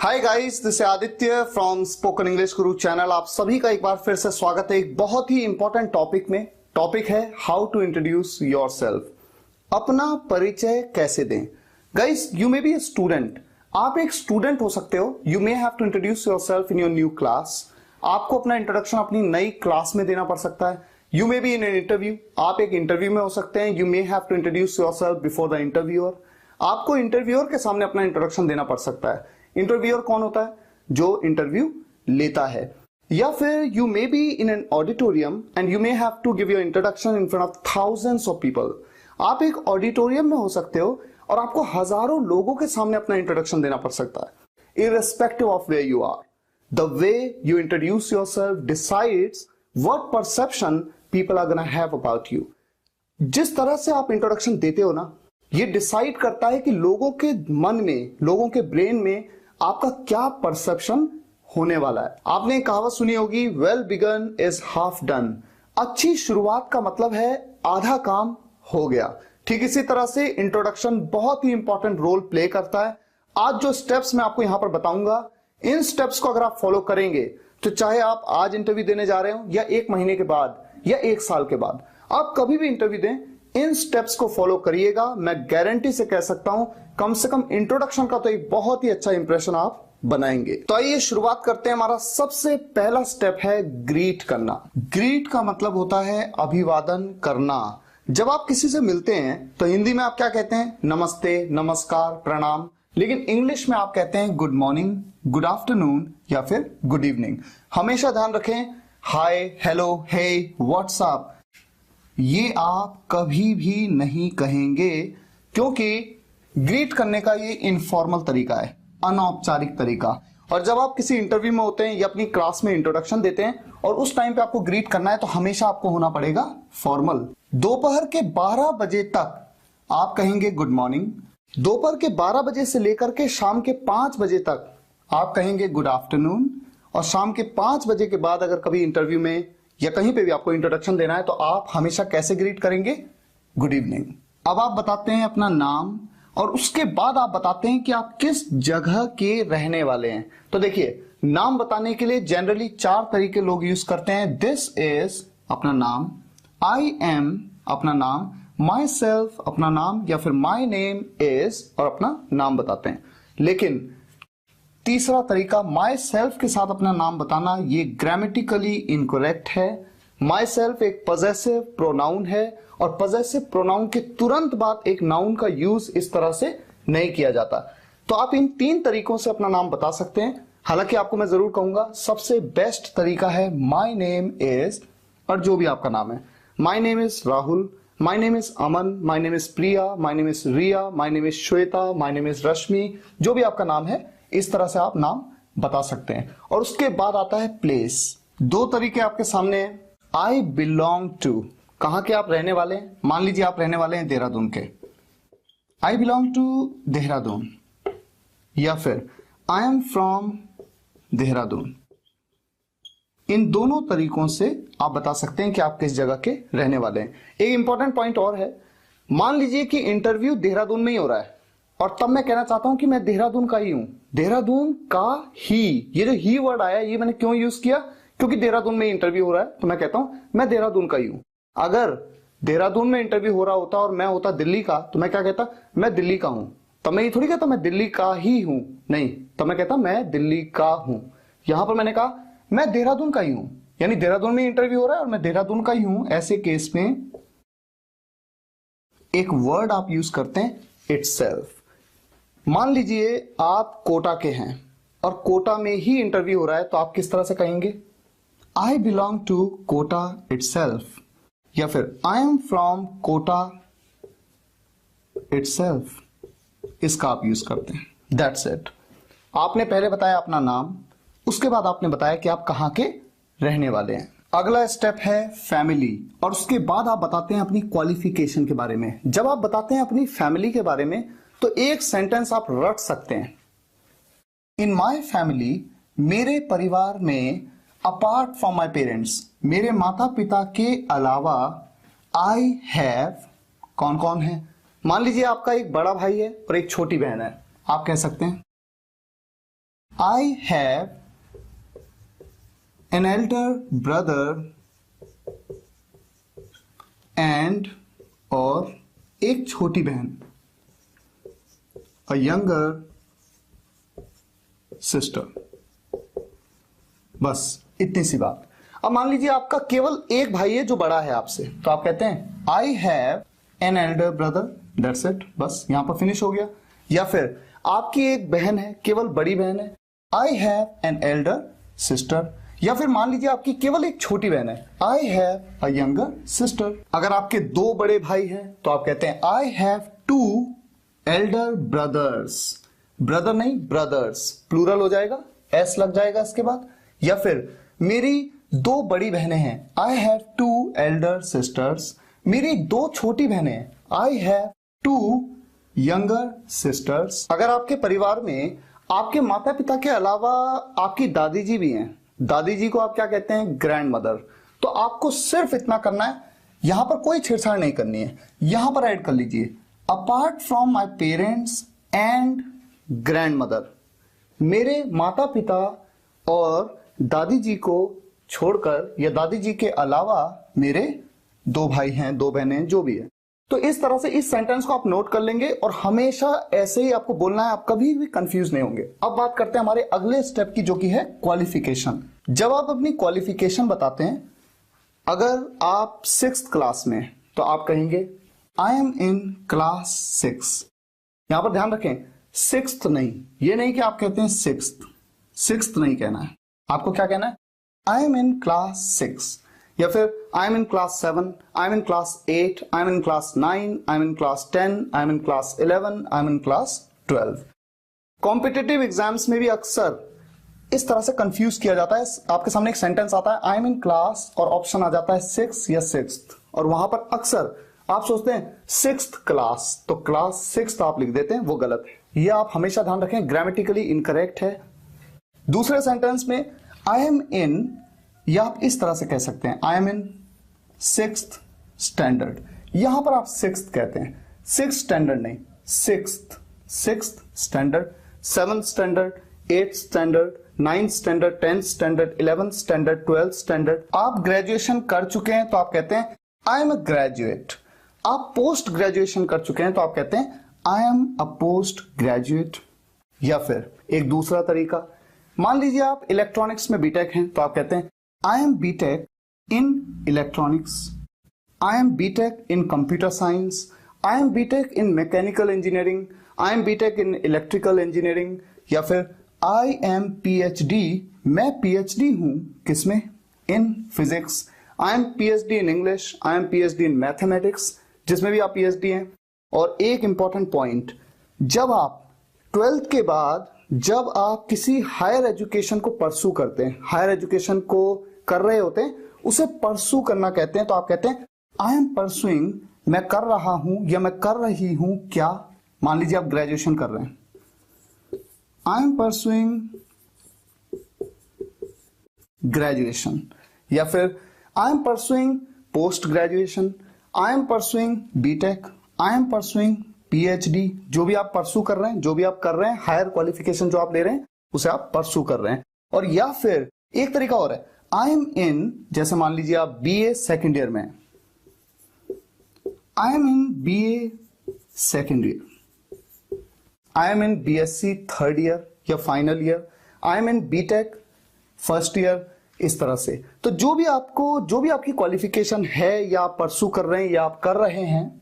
Hi guys, this is Aditya from spoken English Guru channel. आप सभी का एक बार फिर से स्वागत है एक बहुत ही इंपॉर्टेंट टॉपिक में। टॉपिक है हाउ टू इंट्रोड्यूस योरसेल्फ। अपना परिचय कैसे दें। Guys, you may be a student. आप एक स्टूडेंट हो सकते हो। You may have to introduce yourself in your new class. आपको अपना इंट्रोडक्शन अपनी नई क्लास में देना पड़ सकता है। You may be in an interview. आप एक इंटरव्यू में हो सकते हैं। You may have to introduce yourself before the interviewer. आपको इंटरव्यूअर के सामने अपना इंट्रोडक्शन देना पड़ सकता है। इंटरव्यूअर कौन होता है? जो इंटरव्यू लेता है। या फिर you may be in an auditorium and you may have to give your introduction in front of thousands of people. आप एक ऑडिटोरियम में हो सकते हो और आपको हजारों लोगों के सामने अपना इंट्रोडक्शन देना पड़ सकता है। Irrespective of where you are, the way you introduce yourself decides what perception people are gonna have about you. जिस तरह से आप इंट्रोडक्शन देते हो ना, ये डिसाइड करता है कि लोगों के मन में, लोगों के ब्रेन में आपका क्या परसेप्शन होने वाला है। आपने एक कहावत सुनी होगी, well begun is half done. अच्छी शुरुआत का मतलब है आधा काम हो गया। ठीक इसी तरह से इंट्रोडक्शन बहुत ही इंपॉर्टेंट रोल प्ले करता है। आज जो स्टेप्स मैं आपको यहां पर बताऊंगा, इन स्टेप्स को अगर आप फॉलो करेंगे तो चाहे आप आज इंटरव्यू देने जा रहे हो या एक महीने के बाद या एक साल के बाद, आप कभी भी इंटरव्यू दें, इन स्टेप्स को फॉलो करिएगा। मैं गारंटी से कह सकता हूं, कम से कम इंट्रोडक्शन का तो एक बहुत ही अच्छा इंप्रेशन आप बनाएंगे। तो आइए शुरुआत करते हैं। हमारा सबसे पहला स्टेप है ग्रीट करना। ग्रीट का मतलब होता है अभिवादन करना। जब आप किसी से मिलते हैं तो हिंदी में आप क्या कहते हैं? नमस्ते, नमस्कार, प्रणाम। लेकिन इंग्लिश में आप कहते हैं गुड मॉर्निंग, गुड आफ्टरनून या फिर गुड इवनिंग। हमेशा ध्यान रखें, हाय, हेलो, हे, व्हाट्सअप, ये आप कभी भी नहीं कहेंगे, क्योंकि ग्रीट करने का ये इनफॉर्मल तरीका है, अनौपचारिक तरीका। और जब आप किसी इंटरव्यू में होते हैं या अपनी क्लास में इंट्रोडक्शन देते हैं और उस टाइम पे आपको ग्रीट करना है, तो हमेशा आपको होना पड़ेगा फॉर्मल। दोपहर के 12 बजे तक आप कहेंगे गुड मॉर्निंग। दोपहर के 12 बजे से लेकर के शाम के 5 बजे तक आप कहेंगे गुड आफ्टरनून। और शाम के 5 बजे के बाद अगर कभी इंटरव्यू में या कहीं पे भी आपको इंट्रोडक्शन देना है तो आप हमेशा कैसे ग्रीट करेंगे? Good evening. अब आप बताते हैं अपना नाम और उसके बाद आप बताते हैं कि आप किस जगह के रहने वाले हैं। तो देखिए, नाम बताने के लिए जनरली 4 तरीके लोग यूज करते हैं। दिस इज अपना नाम, आई एम अपना नाम, माई सेल्फ अपना नाम, या फिर माई नेम इज और अपना नाम बताते हैं। लेकिन तीसरा तरीका माई सेल्फ के साथ अपना नाम बताना, ये ग्रामेटिकली इनकरेक्ट है। माई सेल्फ एक पजेसिव प्रोनाउन है और पजेसिव प्रोनाउन के तुरंत बाद एक नाउन का यूज इस तरह से नहीं किया जाता। तो आप इन 3 तरीकों से अपना नाम बता सकते हैं। हालांकि आपको मैं जरूर कहूंगा सबसे बेस्ट तरीका है माई नेम इज, और जो भी आपका नाम है, my name is Rahul, my name is Aman, my name is Priya, my name is Riya, my name is Shweta, my name is Rashmi, जो भी आपका नाम है, इस तरह से आप नाम बता सकते हैं। और उसके बाद आता है प्लेस। 2 तरीके आपके सामने हैं। आई बिलोंग टू, कहां के आप रहने वाले हैं। मान लीजिए आप रहने वाले हैं देहरादून के, आई बिलोंग टू देहरादून, या फिर आई एम फ्रॉम देहरादून। इन दोनों तरीकों से आप बता सकते हैं कि आप किस जगह के रहने वाले हैं। एक इंपॉर्टेंट पॉइंट और है, मान लीजिए कि इंटरव्यू देहरादून में ही हो रहा है और तब मैं कहना चाहता हूं कि मैं देहरादून का ही हूं। देहरादून का ही, ये जो ही वर्ड आया, ये मैंने क्यों यूज किया? क्योंकि देहरादून में इंटरव्यू हो रहा है, तो मैं कहता हूं मैं देहरादून का ही हूं। अगर देहरादून में इंटरव्यू हो रहा होता और मैं होता दिल्ली का, तो मैं क्या कहता? मैं दिल्ली का हूं। तब मैं ये थोड़ी कहता मैं दिल्ली का ही हूं, नहीं, तब मैं कहता मैं दिल्ली का हूं। यहां पर मैंने कहा मैं देहरादून का ही हूं, यानी देहरादून में इंटरव्यू हो रहा है और मैं देहरादून का ही हूं। ऐसे केस में एक वर्ड आप यूज करते हैं, इटसेल्फ। मान लीजिए आप कोटा के हैं और कोटा में ही इंटरव्यू हो रहा है, तो आप किस तरह से कहेंगे? I belong to Kota itself, या फिर I am from Kota itself. इसका आप यूज करते हैं। That's it. आपने पहले बताया अपना नाम, उसके बाद आपने बताया कि आप कहां के रहने वाले हैं। अगला स्टेप है फैमिली, और उसके बाद आप बताते हैं अपनी क्वालिफिकेशन के बारे में। जब आप बताते हैं अपनी फैमिली के बारे में, तो एक सेंटेंस आप रट सकते हैं। इन माई फैमिली, मेरे परिवार में, अपार्ट फ्रॉम माई पेरेंट्स, मेरे माता पिता के अलावा, आई हैव, कौन कौन है? मान लीजिए आपका एक बड़ा भाई है और एक छोटी बहन है। आप कह सकते हैं I have an elder brother and और एक छोटी बहन, अ यंगर सिस्टर। बस इतनी सी बात। अब मान लीजिए आपका केवल एक भाई है जो बड़ा है आपसे, तो आप कहते हैं I have an elder brother, that's it, बस यहां पर फिनिश हो गया। या फिर आपकी एक बहन है, केवल बड़ी बहन है, I have an elder sister. या फिर मान लीजिए आपकी केवल एक छोटी बहन है, I have a younger sister. अगर आपके दो बड़े भाई हैं तो आप कहते हैं I have two elder brothers, brother नहीं ब्रदर्स, प्लूरल हो जाएगा, एस लग जाएगा इसके बाद। या फिर मेरी दो बड़ी बहनें हैं, I have two elder sisters. मेरी दो छोटी बहनें हैं, I have two younger sisters. अगर आपके परिवार में आपके माता पिता के अलावा आपकी दादी जी भी हैं, दादी जी को आप क्या कहते हैं, ग्रैंड मदर, तो आपको सिर्फ इतना करना है, यहां पर कोई छेड़छाड़ नहीं करनी है। यहां पर ऐड कर लीजिए apart from my parents and grand mother, मेरे माता पिता और दादी जी को छोड़कर या दादी जी के अलावा मेरे दो भाई हैं, दो बहनें, जो भी है। तो इस तरह से इस सेंटेंस को आप नोट कर लेंगे और हमेशा ऐसे ही आपको बोलना है, आप कभी भी कंफ्यूज नहीं होंगे। अब बात करते हैं हमारे अगले स्टेप की, जो कि है क्वालिफिकेशन। जब आप अपनी क्वालिफिकेशन बताते हैं, अगर आप 6th क्लास में, तो आप कहेंगे आई एम इन क्लास 6। यहां पर ध्यान रखें 6th नहीं, ये नहीं कि आप कहते हैं 6th नहीं कहना है, आपको क्या कहना है, आई एम इन क्लास 6। या फिर I am in class 7, I am in class 8, I am in class 9, I am in class 10, I am in class 11, I am in class 12। Competitive exams में भी अक्सर इस तरह से कंफ्यूज किया जाता है। आपके सामने एक सेंटेंस आता है आई एम इन क्लास और ऑप्शन आ जाता है 6 या 6th, और वहां पर अक्सर आप सोचते हैं 6th क्लास, तो क्लास 6th आप लिख देते हैं, वो गलत है। ये आप हमेशा ध्यान रखें, ग्रामेटिकली इनकरेक्ट है। दूसरे सेंटेंस में आई एम इन, या आप इस तरह से कह सकते हैं I am in 6th standard, यहां पर आप 6th कहते हैं, 6th स्टैंडर्ड नहीं, 6th standard, 7th standard, 8th standard, 9th standard, 10th standard, 11th standard, 12th standard. आप ग्रेजुएशन कर चुके हैं तो आप कहते हैं आई एम अ ग्रेजुएट। आप पोस्ट ग्रेजुएशन कर चुके हैं तो आप कहते हैं I am a post graduate. या फिर एक दूसरा तरीका, मान लीजिए आप इलेक्ट्रॉनिक्स में बीटेक हैं तो आप कहते हैं I am BTech in electronics, I am BTech in computer science, I am BTech in mechanical engineering, I am BTech in electrical engineering. या फिर आई एम पीएचडी, मैं पीएचडी हूं किसमें, in physics, I am PhD in English, I am PhD in mathematics, जिसमें भी आप PhD हैं। और एक इंपॉर्टेंट पॉइंट, जब आप 12th के बाद जब आप किसी हायर एजुकेशन को परसू करते हैं, हायर एजुकेशन को कर रहे होते हैं, उसे परसू करना कहते हैं, तो आप कहते हैं आई एम परसुइंग, मैं कर रहा हूं या मैं कर रही हूं क्या। मान लीजिए आप ग्रेजुएशन कर रहे हैं, आई एम परसुइंग ग्रेजुएशन। या फिर I am pursuing post graduation, I am pursuing BTech, I am pursuing PhD. जो भी आप परसू कर रहे हैं, जो भी आप कर रहे हैं, हायर क्वालिफिकेशन जो आप ले रहे हैं उसे आप परसू कर रहे हैं। और या फिर एक तरीका और है, आई एम इन, जैसे मान लीजिए आप बीए सेकेंड ईयर में, I am in BA second year, I am in BSc third year या final year, I am in BTech first year, इस तरह से। तो जो भी आपकी क्वालिफिकेशन है या आप परसू कर रहे हैं या आप कर रहे हैं,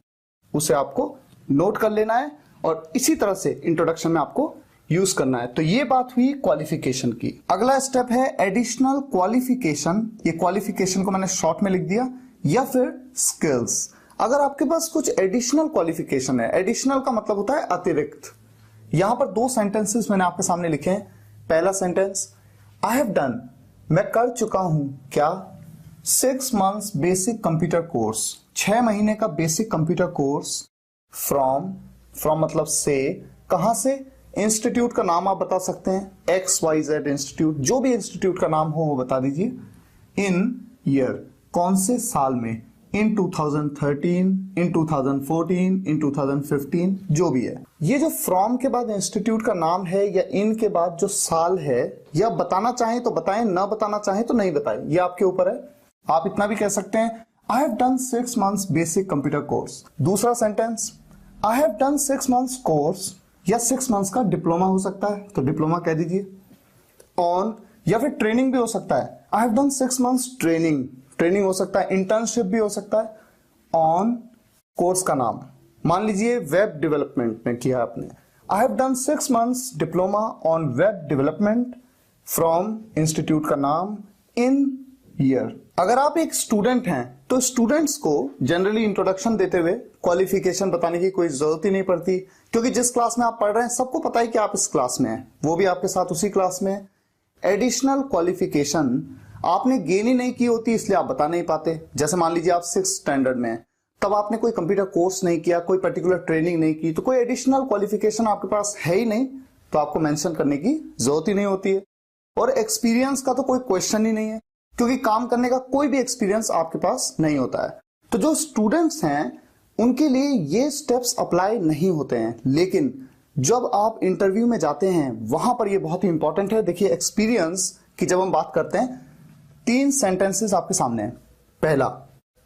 उसे आपको नोट कर लेना है और इसी तरह से इंट्रोडक्शन में आपको यूज करना है। तो ये बात हुई क्वालिफिकेशन की। अगला स्टेप है एडिशनल क्वालिफिकेशन। ये क्वालिफिकेशन को मैंने शॉर्ट में लिख दिया। या फिर स्किल्स, अगर आपके पास कुछ एडिशनल क्वालिफिकेशन है, एडिशनल का मतलब होता है अतिरिक्त। यहां पर दो सेंटेंसेस मैंने आपके सामने लिखे हैं। पहला सेंटेंस, आई हैव डन, मैं कर चुका हूं क्या, 6 months बेसिक कंप्यूटर कोर्स, 6 महीने का बेसिक कंप्यूटर कोर्स फ्रॉम मतलब से, कहां से, इंस्टीट्यूट का नाम आप बता सकते हैं, XYZ इंस्टीट्यूट, जो भी इंस्टीट्यूट का नाम हो वो बता दीजिए। इन ईयर, कौन से साल में, इन 2013, इन 2014, इन 2015, जो भी है। ये जो फ्रॉम के बाद इंस्टीट्यूट का नाम है या इन के बाद जो साल है, या बताना चाहें तो बताएं, ना बताना चाहें तो नहीं बताएं, ये आपके ऊपर है। आप इतना भी कह सकते हैं I have done 6 months basic computer course. दूसरा sentence I have done 6 months course, या 6 months का डिप्लोमा हो सकता है तो डिप्लोमा कह दीजिए। ऑन, या फिर ट्रेनिंग भी हो सकता है, आई have done 6 months training, training हो सकता है, इंटर्नशिप भी हो सकता है। ऑन कोर्स का नाम, मान लीजिए वेब डेवलपमेंट में किया आपने, आई have done 6 months diploma on web development from institute का नाम इन ईयर। अगर आप एक स्टूडेंट हैं तो स्टूडेंट्स को जनरली इंट्रोडक्शन देते हुए क्वालिफिकेशन बताने की कोई जरूरत ही नहीं पड़ती, क्योंकि जिस क्लास में आप पढ़ रहे हैं सबको पता है कि आप इस क्लास में हैं, वो भी आपके साथ उसी क्लास में है। एडिशनल क्वालिफिकेशन आपने गेन ही नहीं की होती, इसलिए आप बता नहीं पाते। जैसे मान लीजिए आप 6th स्टैंडर्ड में हैं, तब आपने कोई कंप्यूटर कोर्स नहीं किया, कोई पर्टिकुलर ट्रेनिंग नहीं की, तो कोई एडिशनल क्वालिफिकेशन आपके पास है ही नहीं, तो आपको मेंशन करने की जरूरत ही नहीं होती है। और एक्सपीरियंस का तो कोई क्वेश्चन ही नहीं है, क्योंकि काम करने का कोई भी एक्सपीरियंस आपके पास नहीं होता है। तो जो स्टूडेंट्स हैं उनके लिए ये स्टेप्स अप्लाई नहीं होते हैं, लेकिन जब आप इंटरव्यू में जाते हैं वहां पर ये बहुत ही इंपॉर्टेंट है। देखिए एक्सपीरियंस की जब हम बात करते हैं, 3 सेंटेंसेस आपके सामने हैं। पहला,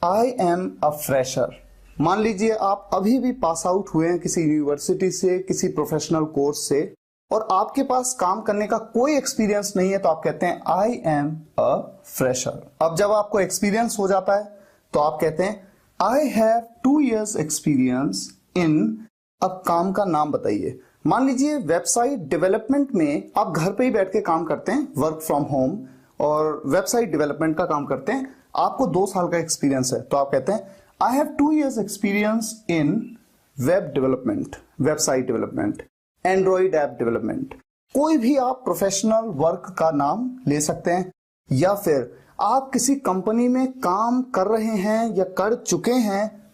आई एम अ फ्रेशर। मान लीजिए आप अभी भी पास आउट हुए हैं किसी यूनिवर्सिटी से, किसी प्रोफेशनल कोर्स से, और आपके पास काम करने का कोई एक्सपीरियंस नहीं है, तो आप कहते हैं आई एम अ फ्रेशर। अब जब आपको एक्सपीरियंस हो जाता है तो आप कहते हैं I have 2 years experience in. अब काम का नाम बताइए। मान लीजिए वेबसाइट डेवलपमेंट में आप घर पे ही बैठ के काम करते हैं, वर्क फ्रॉम होम, और वेबसाइट डेवलपमेंट का काम करते हैं, आपको 2 साल का एक्सपीरियंस है, तो आप कहते हैं I have 2 years experience in web development, website development, Android app development. कोई भी आप प्रोफेशनल वर्क का नाम ले सकते हैं, या फिर आप किसी कंपनी में काम कर रहे हैं या कर चुके हैं,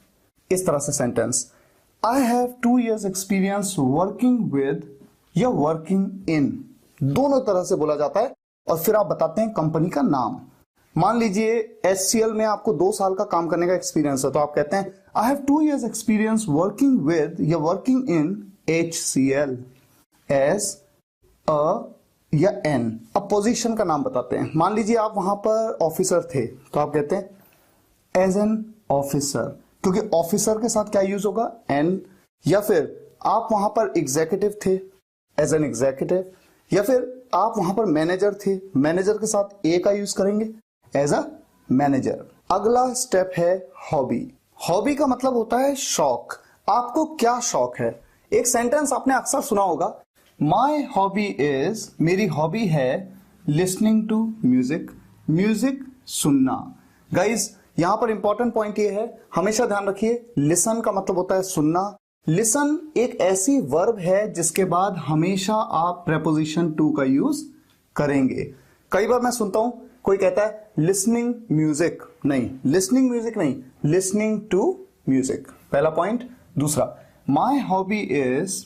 इस तरह से sentence I have 2 years experience working with या वर्किंग इन, दोनों तरह से बोला जाता है। और फिर आप बताते हैं कंपनी का नाम। मान लीजिए HCL में आपको 2 साल का काम करने का एक्सपीरियंस है, तो आप कहते हैं I have 2 years experience working with या working in HCL as a या एन। अब पोजीशन का नाम बताते हैं। मान लीजिए आप वहां पर ऑफिसर थे, तो आप कहते हैं एज एन ऑफिसर, क्योंकि ऑफिसर के साथ क्या यूज होगा, एन। या फिर आप वहां पर एग्जीक्यूटिव थे, एज एन एग्जीक्यूटिव। या फिर आप वहां पर मैनेजर थे, मैनेजर के साथ ए का यूज करेंगे, एज अ मैनेजर। अगला स्टेप है हॉबी। हॉबी का मतलब होता है शौक। आपको क्या शौक है। एक सेंटेंस आपने अक्सर सुना होगा, माई हॉबी इज, मेरी हॉबी है लिसनिंग टू म्यूजिक, म्यूजिक सुनना। गाइज यहां पर इंपॉर्टेंट पॉइंट ये है, हमेशा ध्यान रखिए, लिसन का मतलब होता है सुनना। लिसन एक ऐसी वर्ब है जिसके बाद हमेशा आप प्रेपोजिशन टू का यूज करेंगे। कई बार मैं सुनता हूं कोई कहता है लिसनिंग म्यूजिक, नहीं, लिसनिंग म्यूजिक नहीं, लिसनिंग टू म्यूजिक। पहला पॉइंट। दूसरा, माई हॉबी इज,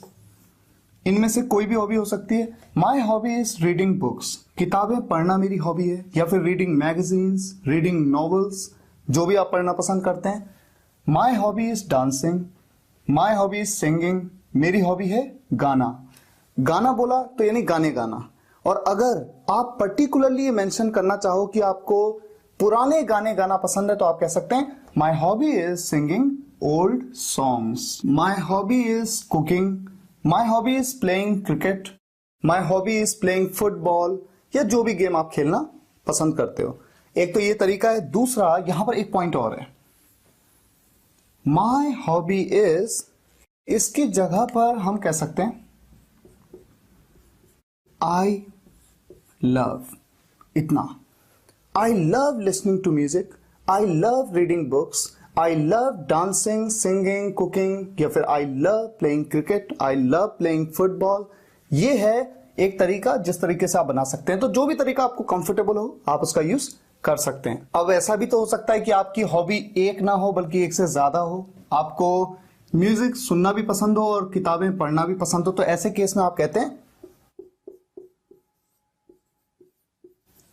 इनमें से कोई भी हॉबी हो सकती है। My hobby is reading books, किताबें पढ़ना मेरी हॉबी है, या फिर रीडिंग मैगजीन्स, रीडिंग नॉवेल्स, जो भी आप पढ़ना पसंद करते हैं। My hobby is dancing, my hobby is singing, मेरी हॉबी है गाना। गाना बोला तो यानी गाने गाना। और अगर आप पर्टिकुलरली ये मेंशन करना चाहो कि आपको पुराने गाने गाना पसंद है, तो आप कह सकते हैं my hobby is singing old songs, my hobby is cooking, my hobby is playing cricket, my hobby is playing football, या जो भी गेम आप खेलना पसंद करते हो। एक तो ये तरीका है। दूसरा, यहां पर एक पॉइंट और है, माई हॉबी इज, इसकी जगह पर हम कह सकते हैं आई लव। इतना, I love listening to music, I love reading books, I love dancing, singing, cooking, या फिर I love playing cricket, I love playing football. ये है एक तरीका जिस तरीके से आप बना सकते हैं। तो जो भी तरीका आपको कंफर्टेबल हो आप उसका यूज कर सकते हैं। अब ऐसा भी तो हो सकता है कि आपकी हॉबी एक ना हो बल्कि एक से ज्यादा हो, आपको म्यूजिक सुनना भी पसंद हो और किताबें पढ़ना भी पसंद हो, तो ऐसे केस में आप कहते हैं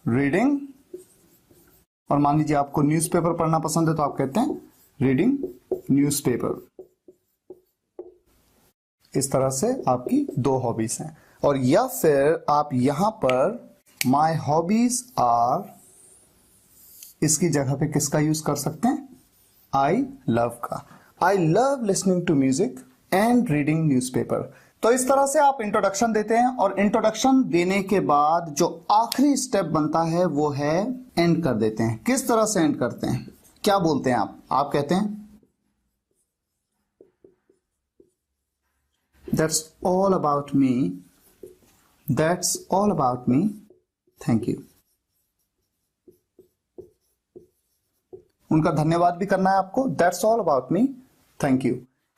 रीडिंग और मान लीजिए आपको न्यूज़पेपर पढ़ना पसंद है तो आप कहते हैं रीडिंग न्यूज़पेपर। इस तरह से आपकी दो हॉबीज हैं। और या फिर आप यहां पर माई हॉबीज आर, इसकी जगह पे किसका यूज कर सकते हैं, आई लव का। I love listening to music and reading newspaper. तो इस तरह से आप इंट्रोडक्शन देते हैं और इंट्रोडक्शन देने के बाद जो आखिरी स्टेप बनता है वो है एंड कर देते हैं। किस तरह से एंड करते हैं, क्या बोलते हैं आप कहते हैं that's all about me, that's all about me, thank you. उनका धन्यवाद भी करना है आपको, that's all about me, thank you.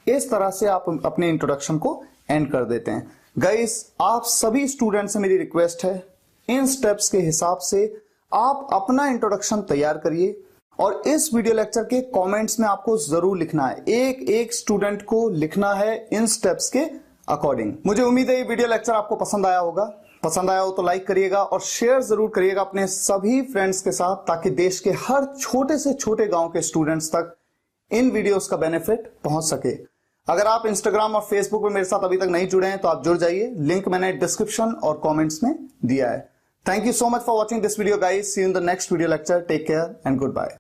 इस तरह से आप अपने इंट्रोडक्शन को एंड कर देते हैं। गाइस, आप सभी स्टूडेंट से मेरी रिक्वेस्ट है, इन स्टेप्स के हिसाब से आप अपना इंट्रोडक्शन तैयार करिए और इस वीडियो लेक्चर के कमेंट्स में आपको जरूर लिखना है, एक एक स्टूडेंट को लिखना है इन स्टेप्स के अकॉर्डिंग। मुझे उम्मीद है ये वीडियो लेक्चर आपको पसंद आया होगा। पसंद आया हो तो लाइक करिएगा और शेयर जरूर करिएगा अपने सभी फ्रेंड्स के साथ, ताकि देश के हर छोटे से छोटे गांव के स्टूडेंट्स तक इन वीडियोस का बेनिफिट पहुंच सके। अगर आप इंस्टाग्राम और फेसबुक पे मेरे साथ अभी तक नहीं जुड़े हैं तो आप जुड़ जाइए, लिंक मैंने डिस्क्रिप्शन और कमेंट्स में दिया है। Thank you so much for watching this video guys, see you in the next video lecture, take care and good bye.